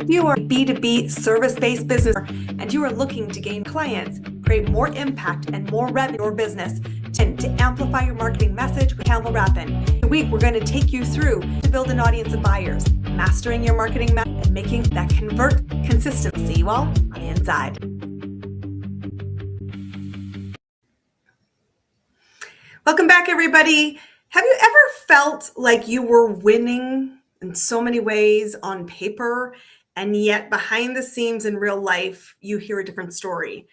If you are a B2B service-based business and you are looking to gain clients, create more impact and more revenue in your business, to amplify your marketing message with Campbell Rapin. This week, we're going to take you through to build an audience of buyers, mastering your marketing message, and making that convert consistently well on the inside. Welcome back, everybody. Have you ever felt like you were winning in so many ways on paper, and yet behind the scenes in real life, you hear a different story?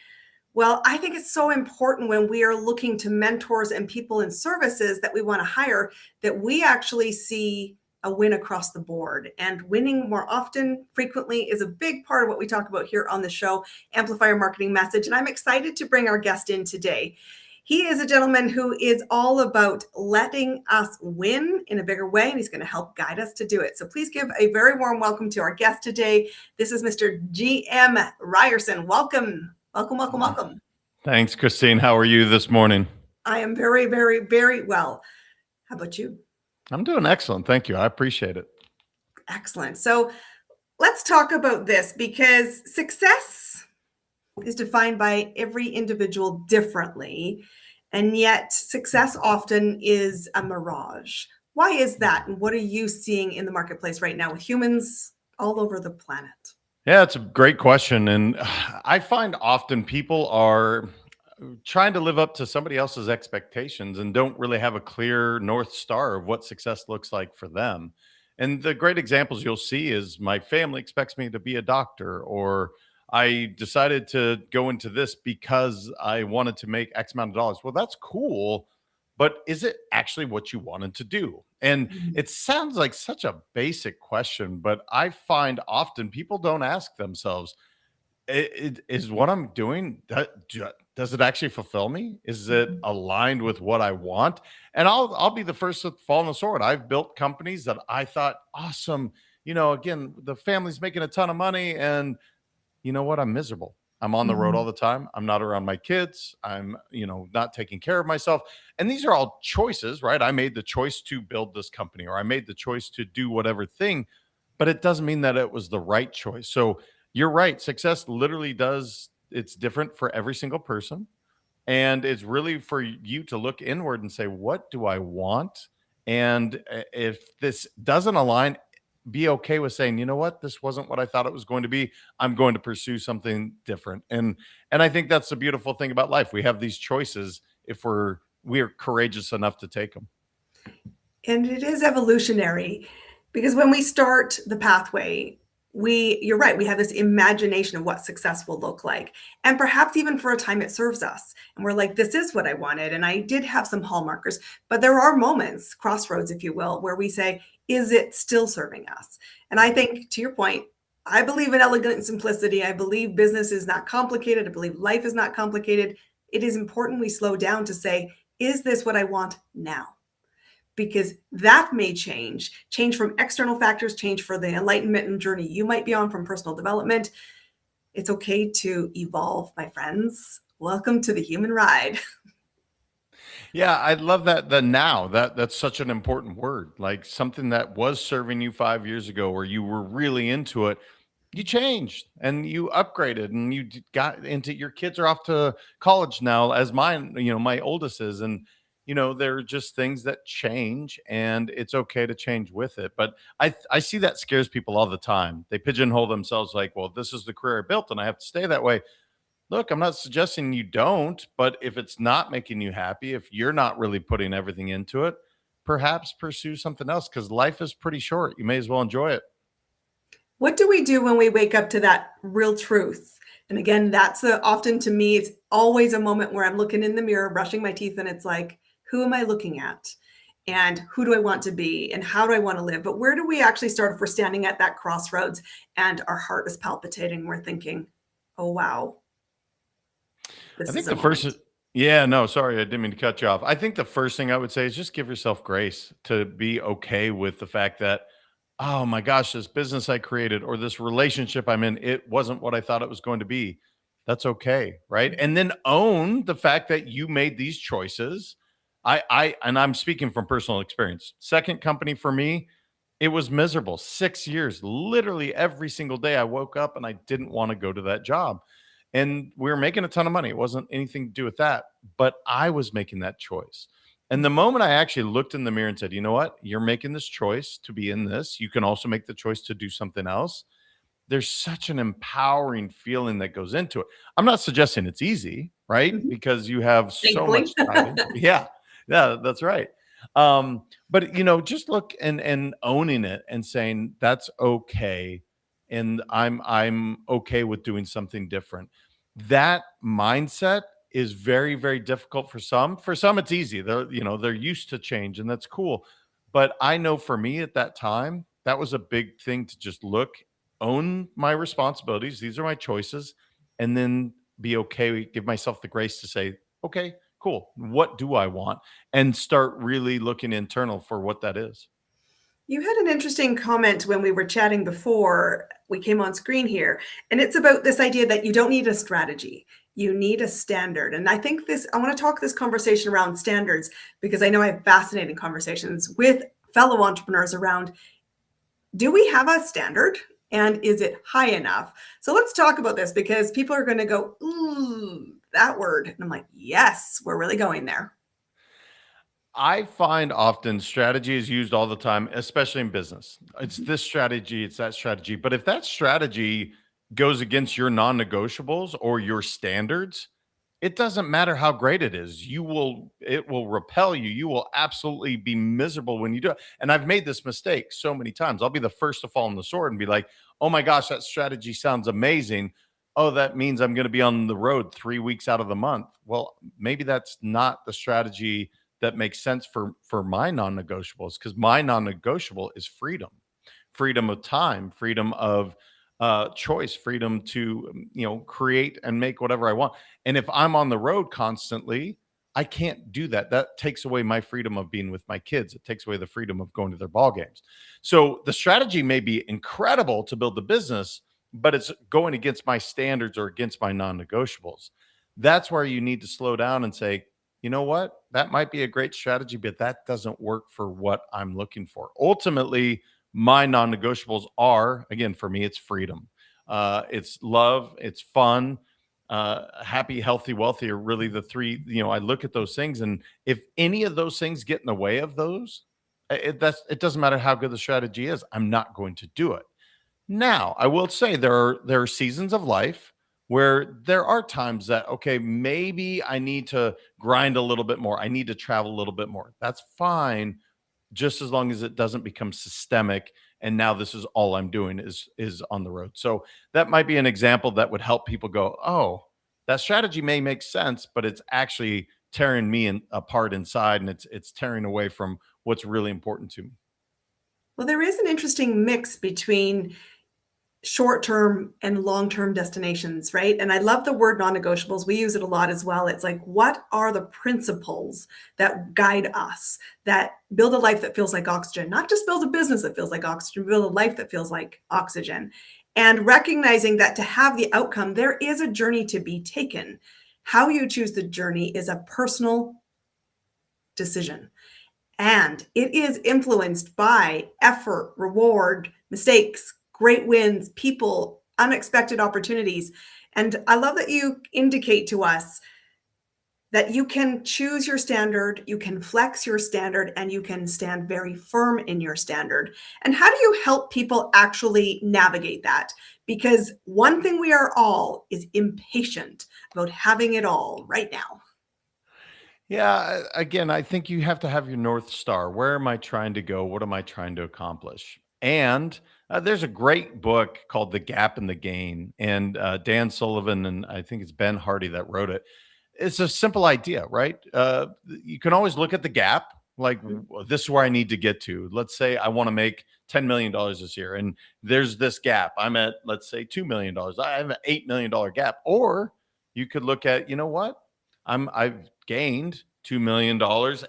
Well, I think it's so important when we are looking to mentors and people in services that we want to hire, that we actually see a win across the board. And winning more often, frequently, is a big part of what we talk about here on the show, Amplify Your Marketing Message. And I'm excited to bring our guest in today. He is a gentleman who is all about letting us win in a bigger way, and he's going to help guide us to do it. So please give a very warm welcome to our guest today. This is Mr. JM Ryerson. Welcome. Welcome, welcome, welcome. Thanks, Christine. How are you this morning? I am very, very, very well. How about you? I'm doing excellent. Thank you. I appreciate it. Excellent. So let's talk about this, because success is defined by every individual differently, and yet success often is a mirage. Why is that? And what are you seeing in the marketplace right now with humans all over the planet? Yeah, it's a great question. And I find often people are trying to live up to somebody else's expectations and don't really have a clear North Star of what success looks like for them. And the great examples you'll see is my family expects me to be a doctor, or I decided to go into this because I wanted to make X amount of dollars. Well, that's cool, but is it actually what you wanted to do? And it sounds like such a basic question, but I find often people don't ask themselves, is what I'm doing, does it actually fulfill me? Is it aligned with what I want? And I'll be the first to fall on the sword. I've built companies that I thought, awesome. Again, the family's making a ton of money, and you know what? I'm miserable. I'm on the road all the time. I'm not around my kids. I'm, not taking care of myself. And these are all choices, right? I made the choice to build this company, or I made the choice to do whatever thing, but it doesn't mean that it was the right choice. So you're right. Success literally it's different for every single person. And it's really for you to look inward and say, what do I want? And if this doesn't align, be okay with saying, you know what, this wasn't what I thought it was going to be. I'm going to pursue something different. And I think that's the beautiful thing about life. We have these choices if we're courageous enough to take them. And it is evolutionary, because when we start the pathway, you're right, we have this imagination of what success will look like. And perhaps even for a time it serves us. And we're like, this is what I wanted. And I did have some hallmarkers, but there are moments, crossroads, if you will, where we say, is it still serving us? And I think, to your point, I believe in elegant simplicity. I believe business is not complicated. I believe life is not complicated. It is important we slow down to say, is this what I want now? Because that may change from external factors, change for the enlightenment journey you might be on from personal development. It's okay to evolve, my friends. Welcome to the human ride. Yeah, I love that. The now, that's such an important word. Like something that was serving you 5 years ago, where you were really into it, you changed and you upgraded, and you got into, your kids are off to college now, as mine, my oldest is. And, there are just things that change, and it's okay to change with it. But I see that scares people all the time. They pigeonhole themselves like, well, this is the career I built and I have to stay that way. Look, I'm not suggesting you don't, but if it's not making you happy, if you're not really putting everything into it, perhaps pursue something else, because life is pretty short. You may as well enjoy it. What do we do when we wake up to that real truth? And again, that's often, to me, it's always a moment where I'm looking in the mirror, brushing my teeth, and it's like, who am I looking at? And who do I want to be? And how do I want to live? But where do we actually start if we're standing at that crossroads and our heart is palpitating? We're thinking, oh, wow. I think the first, yeah, no, sorry, I didn't mean to cut you off. I think the first thing I would say is just give yourself grace to be okay with the fact that, oh my gosh, this business I created or this relationship I'm in, it wasn't what I thought it was going to be. That's okay, right? And then own the fact that you made these choices. And I'm speaking from personal experience. Second company for me, It was miserable. 6 years, literally every single day I woke up and I didn't want to go to that job. And we were making a ton of money. It wasn't anything to do with that, but I was making that choice. And the moment I actually looked in the mirror and said, you know what? You're making this choice to be in this. You can also make the choice to do something else. There's such an empowering feeling that goes into it. I'm not suggesting it's easy, right? Mhm. Because you have so much Thankfully. striving. Yeah. Yeah, that's right. But just look and owning it and saying that's okay. And I'm okay with doing something different. That mindset is very, very difficult for some. For some, it's easy. They're used to change, and that's cool. But I know for me at that time, that was a big thing to just look, own my responsibilities. These are my choices, and then be okay. Give myself the grace to say, okay, cool. What do I want? And start really looking internal for what that is. You had an interesting comment when we were chatting before we came on screen here, and it's about this idea that you don't need a strategy. You need a standard. And I want to talk this conversation around standards because I know I have fascinating conversations with fellow entrepreneurs around, do we have a standard and is it high enough? So let's talk about this because people are going to go, ooh, that word. And I'm like, yes, we're really going there. I find often strategy is used all the time, especially in business. It's this strategy, it's that strategy. But if that strategy goes against your non negotiables or your standards, it doesn't matter how great it is. It will repel you. You will absolutely be miserable when you do it. And I've made this mistake so many times. I'll be the first to fall on the sword and be like, oh my gosh, that strategy sounds amazing. Oh, that means I'm going to be on the road 3 weeks out of the month. Well, maybe that's not the strategy that makes sense for my non-negotiables, because my non-negotiable is freedom of time, freedom of choice, freedom to create and make whatever I want. And if I'm on the road constantly, I can't do that. That takes away my freedom of being with my kids. It takes away the freedom of going to their ball games. So the strategy may be incredible to build the business, but it's going against my standards or against my non-negotiables. That's where you need to slow down and say, you know what? That might be a great strategy, but that doesn't work for what I'm looking for. Ultimately, my non-negotiables are, again, for me, it's freedom. It's love, it's fun, happy, healthy, wealthy are really the three. I look at those things, and if any of those things get in the way of those, it doesn't matter how good the strategy is. I'm not going to do it. Now, I will say there are seasons of life where there are times that, okay, maybe I need to grind a little bit more. I need to travel a little bit more. That's fine, just as long as it doesn't become systemic and now this is all I'm doing is on the road. So that might be an example that would help people go, "Oh, that strategy may make sense, but it's actually tearing me apart inside, and it's tearing away from what's really important to me." Well, there is an interesting mix between short-term and long-term destinations, right? And I love the word non-negotiables. We use it a lot as well. It's like, what are the principles that guide us, that build a life that feels like oxygen, not just build a business that feels like oxygen, build a life that feels like oxygen. And recognizing that to have the outcome, there is a journey to be taken. How you choose the journey is a personal decision. And it is influenced by effort, reward, mistakes, great wins, people, unexpected opportunities. And I love that you indicate to us that you can choose your standard, you can flex your standard, and you can stand very firm in your standard. And how do you help people actually navigate that? Because one thing we are all is impatient about having it all right now. Yeah, again, I think you have to have your North Star. Where am I trying to go? What am I trying to accomplish? And there's a great book called The Gap and the Gain, and Dan Sullivan, and I think it's Ben Hardy that wrote it. It's a simple idea, right? You can always look at the gap, like this is where I need to get to. Let's say I want to make $10 million this year, and there's this gap. I'm at, let's say, $2 million. I have an $8 million gap. Or you could look at, you know what? I've gained $2 million,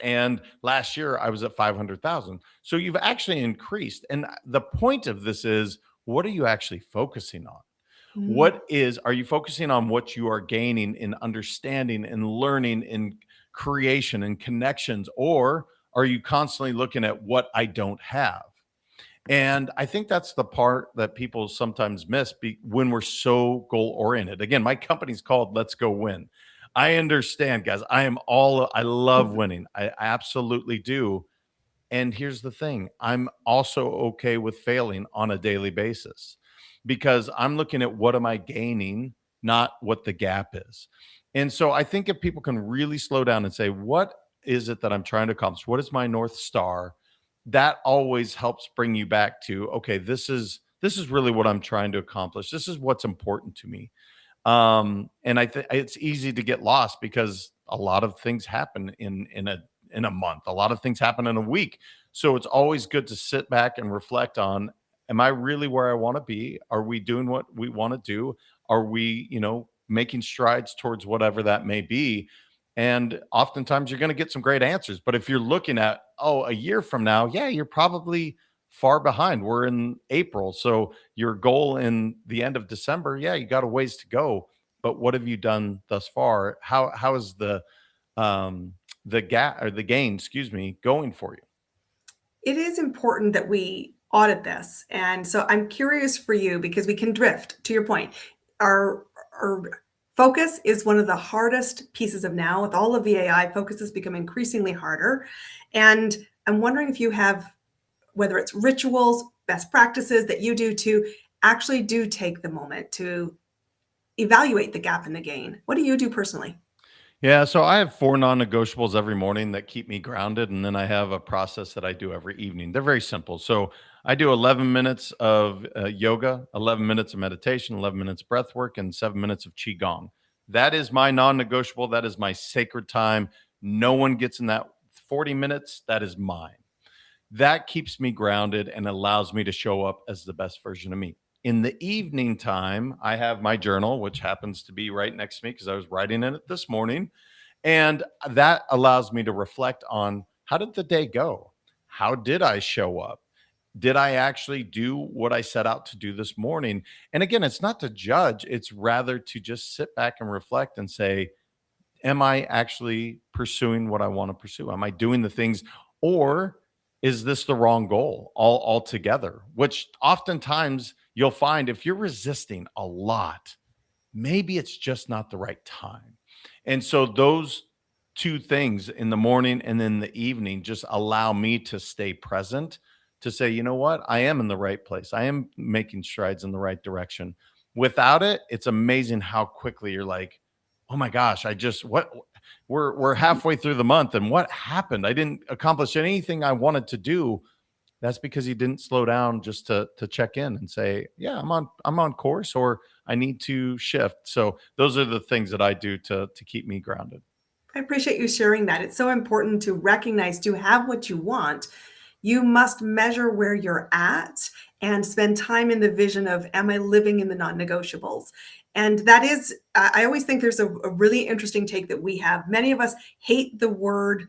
and last year I was at 500,000. So you've actually increased. And the point of this is, what are you actually focusing on? Mm. Are you focusing on what you are gaining in understanding and learning in creation and connections, or are you constantly looking at what I don't have? And I think that's the part that people sometimes miss when we're so goal oriented. Again, my company's called Let's Go Win. I understand, guys. I love winning. I absolutely do. And here's the thing, I'm also okay with failing on a daily basis because I'm looking at what am I gaining, not what the gap is. And so I think if people can really slow down and say, what is it that I'm trying to accomplish? What is my North Star? That always helps bring you back to, okay, this is really what I'm trying to accomplish. This is what's important to me. And I think it's easy to get lost because a lot of things happen in a month. A lot of things happen in a week. So it's always good to sit back and reflect on, am I really where I want to be? Are we doing what we want to do? Are we, making strides towards whatever that may be? And oftentimes you're going to get some great answers. But if you're looking at, oh, a year from now, yeah, you're probably far behind. We're in April. So your goal in the end of December, yeah, you got a ways to go. But what have you done thus far? How is the gap or the gain, excuse me, going for you? It is important that we audit this. And so I'm curious for you because we can drift to your point. Our focus is one of the hardest pieces of now with all of the AI. Focus has become increasingly harder. And I'm wondering if you have, whether it's rituals, best practices that you do to actually do take the moment to evaluate the gap and the gain. What do you do personally? Yeah, so I have four non-negotiables every morning that keep me grounded, and then I have a process that I do every evening. They're very simple. So I do 11 minutes of yoga, 11 minutes of meditation, 11 minutes breath work, and 7 minutes of qigong. That is my non-negotiable. That is my sacred time. No one gets in that 40 minutes. That is mine. That keeps me grounded and allows me to show up as the best version of me. In the evening time, I have my journal, which happens to be right next to me because I was writing in it this morning. And that allows me to reflect on, how did the day go? How did I show up? Did I actually do what I set out to do this morning? And again, it's not to judge, it's rather to just sit back and reflect and say, am I actually pursuing what I want to pursue? Am I doing the things, or is this the wrong goal altogether? Which oftentimes you'll find if you're resisting a lot, maybe it's just not the right time. And so those two things in the morning and in the evening just allow me to stay present, to say, you know what, I am in the right place. I am making strides in the right direction. Without it, it's amazing how quickly you're like, oh my gosh, I just what we're halfway through the month and what happened? I didn't accomplish anything I wanted to do. That's because you didn't slow down just to check in and say, yeah, I'm on course, or I need to shift. So those are the things that I do to keep me grounded. I appreciate you sharing that. It's so important to recognize to have what you want, you must measure where you're at and spend time in the vision of, am I living in the non-negotiables? And that is, I always think there's a really interesting take that we have. Many of us hate the word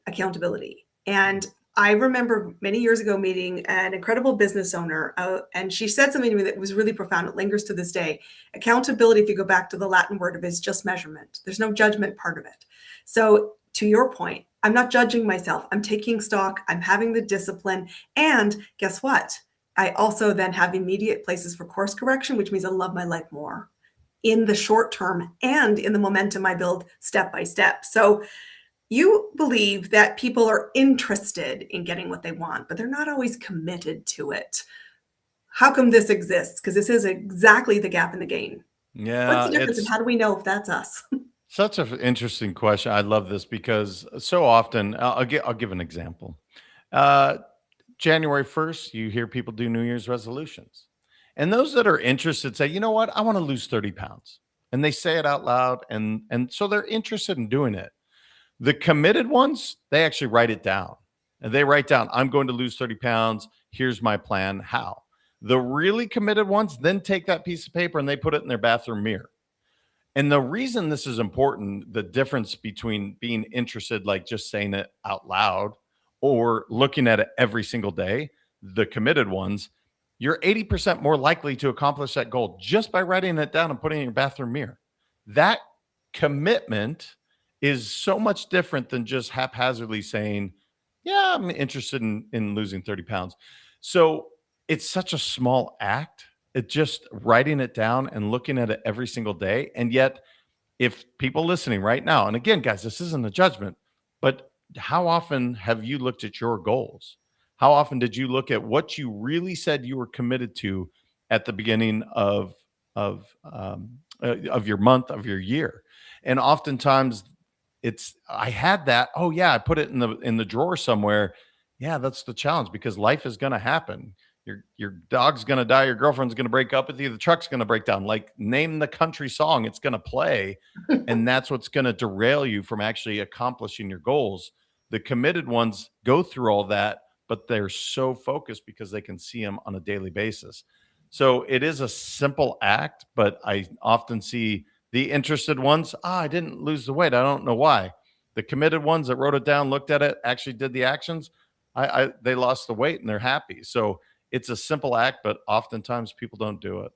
accountability. And I remember many years ago meeting an incredible business owner, and she said something to me that was really profound. It lingers to this day. Accountability, if you go back to the Latin word of it, is just measurement. There's no judgment part of it. So to your point, I'm not judging myself. I'm taking stock. I'm having the discipline. And guess what? I also then have immediate places for course correction, which means I love my life more in the short term and in the momentum I build step by step. So you believe that people are interested in getting what they want, but they're not always committed to it. How come this exists? Because this is exactly the gap in the gain. What's Yeah, the difference, and it's how do we know if that's us? such an interesting question. I love this because so often, I'll give an example. Uh, January 1st, you hear people do New Year's resolutions. And those that are interested say, you know what, I want to lose 30 pounds. And they say it out loud. And so they're interested in doing it. The committed ones, they actually write it down. And they write down, I'm going to lose 30 pounds. Here's my plan. How? The really committed ones then take that piece of paper and they put it in their bathroom mirror. And the reason this is important, the difference between being interested, like just saying it out loud, or looking at it every single day, the committed ones, you're 80% more likely to accomplish that goal just by writing it down and putting it in your bathroom mirror. That commitment is so much different than just haphazardly saying, yeah, I'm interested in losing 30 pounds. So it's such a small act. It just writing it down and looking at it every single day. And yet, if people listening right now, and again, guys, this isn't a judgment, but how often have you looked at your goals? How often did you look at what you really said you were committed to at the beginning of your month, of your year? And oftentimes, it's I had that. Oh yeah, I put it in the drawer somewhere. Yeah, that's the challenge because life is going to happen. Your dog's going to die. Your girlfriend's going to break up with you. The truck's going to break down. Like name the country song, it's going to play, and that's what's going to derail you from actually accomplishing your goals. The committed ones go through all that, but they're so focused because they can see them on a daily basis. So it is a simple act, but I often see the interested ones, I didn't lose the weight. I don't know why. The committed ones that wrote it down, looked at it, actually did the actions, they lost the weight and they're happy. So it's a simple act, but oftentimes people don't do it.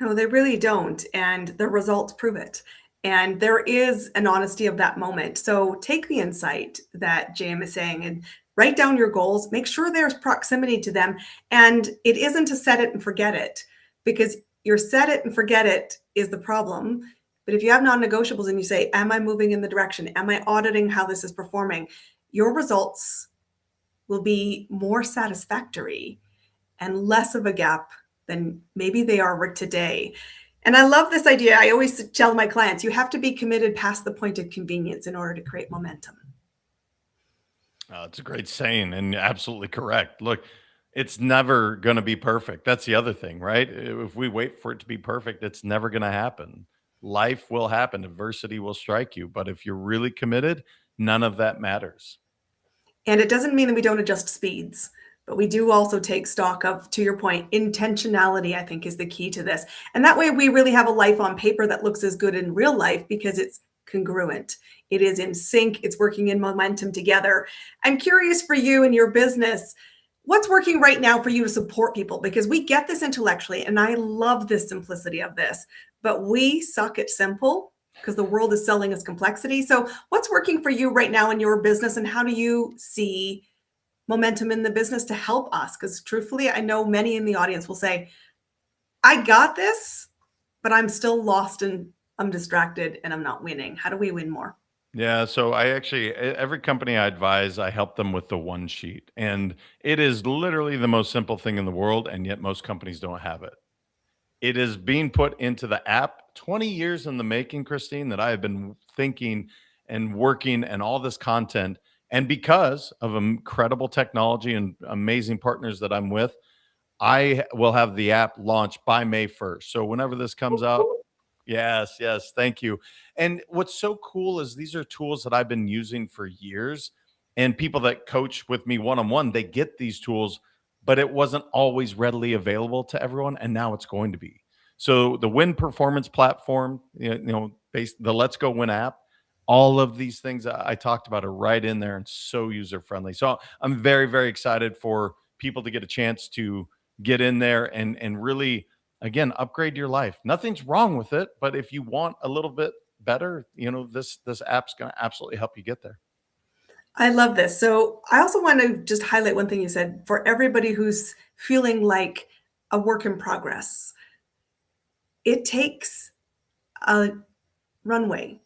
No, they really don't. And the results prove it. And there is an honesty of that moment. So take the insight that JM is saying and write down your goals. Make sure there's proximity to them. And it isn't to set it and forget it, because your set it and forget it is the problem. But if you have non-negotiables and you say, am I moving in the direction? Am I auditing how this is performing? Your results will be more satisfactory and less of a gap than maybe they are today. And I love this idea. I always tell my clients, you have to be committed past the point of convenience in order to create momentum. It's a great saying and absolutely correct. Look, it's never going to be perfect. That's the other thing, right? If we wait for it to be perfect, it's never going to happen. Life will happen, adversity will strike you. But if you're really committed, none of that matters. And it doesn't mean that we don't adjust speeds, but we do also take stock of, to your point, intentionality, I think, is the key to this. And that way we really have a life on paper that looks as good in real life because it's congruent. It is in sync. It's working in momentum together. I'm curious for you and your business, what's working right now for you to support people? Because we get this intellectually, and I love this simplicity of this, but we suck at simple because the world is selling us complexity. So what's working for you right now in your business, and how do you see momentum in the business to help us? Because truthfully, I know many in the audience will say, I got this, but I'm still lost and I'm distracted and I'm not winning. How do we win more? Yeah, so I actually every company I advise, I help them with the one sheet. And it is literally the most simple thing in the world, and yet most companies don't have it. It is being put into the app 20 years in the making, Christine, that I have been thinking and working and all this content. And because of incredible technology and amazing partners that I'm with, I will have the app launched by May 1st. So whenever this comes out, yes, yes, thank you. And what's so cool is these are tools that I've been using for years, and people that coach with me one on one, they get these tools, but it wasn't always readily available to everyone, and now it's going to be. So the Win Performance platform, based the Let's Go Win app, all of these things that I talked about are right in there and so user friendly. So I'm very, very excited for people to get a chance to get in there and really again upgrade your life. Nothing's wrong with it, but if you want a little bit better, this app's going to absolutely help you get there. I love this. So I also want to just highlight one thing you said for everybody who's feeling like a work in progress. It takes a runway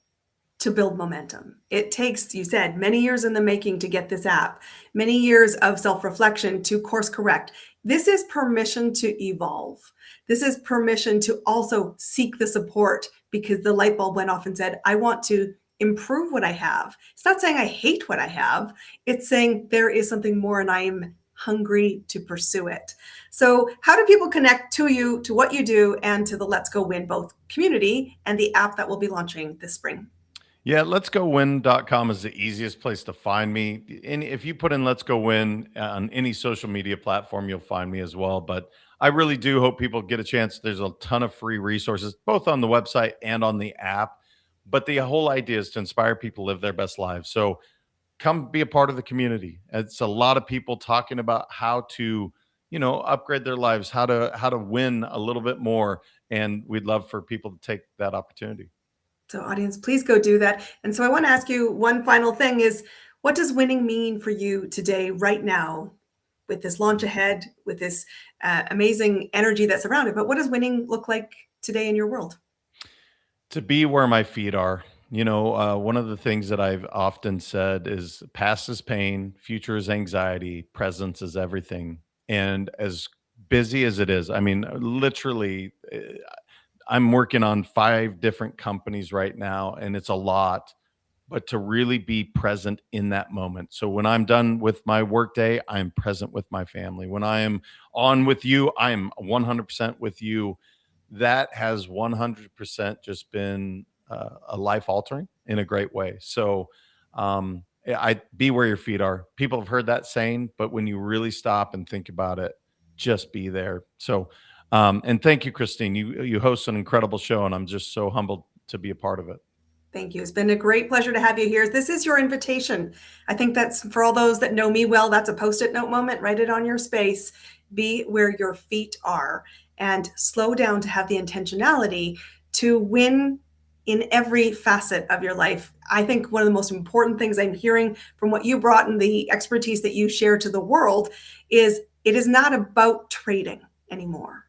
to build momentum. It takes, you said, many years in the making to get this app, many years of self-reflection to course correct. This is permission to evolve. This is permission to also seek the support because the light bulb went off and said, I want to improve what I have. It's not saying I hate what I have. It's saying there is something more and I am hungry to pursue it. So how do people connect to you, to what you do, and to the Let's Go Win, both community and the app that will be launching this spring? Yeah, letsgowin.com is the easiest place to find me. And if you put in Let's Go Win on any social media platform, you'll find me as well. But I really do hope people get a chance. There's a ton of free resources, both on the website and on the app. But the whole idea is to inspire people to live their best lives. So come be a part of the community. It's a lot of people talking about how to, upgrade their lives, how to win a little bit more. And we'd love for people to take that opportunity. So audience, please go do that. And so I want to ask you one final thing is, what does winning mean for you today, right now, with this launch ahead, with this amazing energy that's around it. But what does winning look like today in your world? To be where my feet are. One of the things that I've often said is past is pain, future is anxiety, presence is everything. And as busy as it is, I mean, literally, I'm working on 5 different companies right now, and it's a lot, but to really be present in that moment. So when I'm done with my workday, I'm present with my family. When I am on with you, I'm 100% with you. That has 100% just been a life altering in a great way. So I be where your feet are. People have heard that saying, but when you really stop and think about it, just be there. So, and thank you, Christine. You host an incredible show, and I'm just so humbled to be a part of it. Thank you. It's been a great pleasure to have you here. This is your invitation. I think that's for all those that know me well, that's a Post-it note moment. Write it on your space. Be where your feet are and slow down to have the intentionality to win in every facet of your life. I think one of the most important things I'm hearing from what you brought and the expertise that you share to the world is it is not about trading anymore.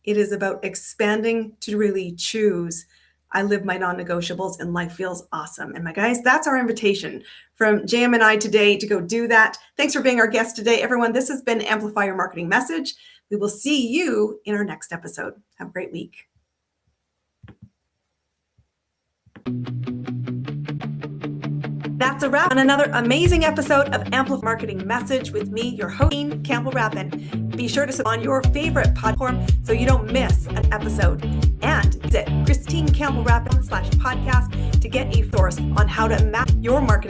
It is about expanding to really choose. I live my non-negotiables and life feels awesome. And my guys, that's our invitation from JM and I today to go do that. Thanks for being our guest today, everyone. This has been Amplify Your Marketing Message. We will see you in our next episode. Have a great week. That's a wrap on another amazing episode of Amplify Marketing Message with me, your host, Campbell Rapin. Be sure to subscribe on your favorite platform so you don't miss an episode. And visit ChristineCampbellRapin.com/podcast to get a source on how to map your marketing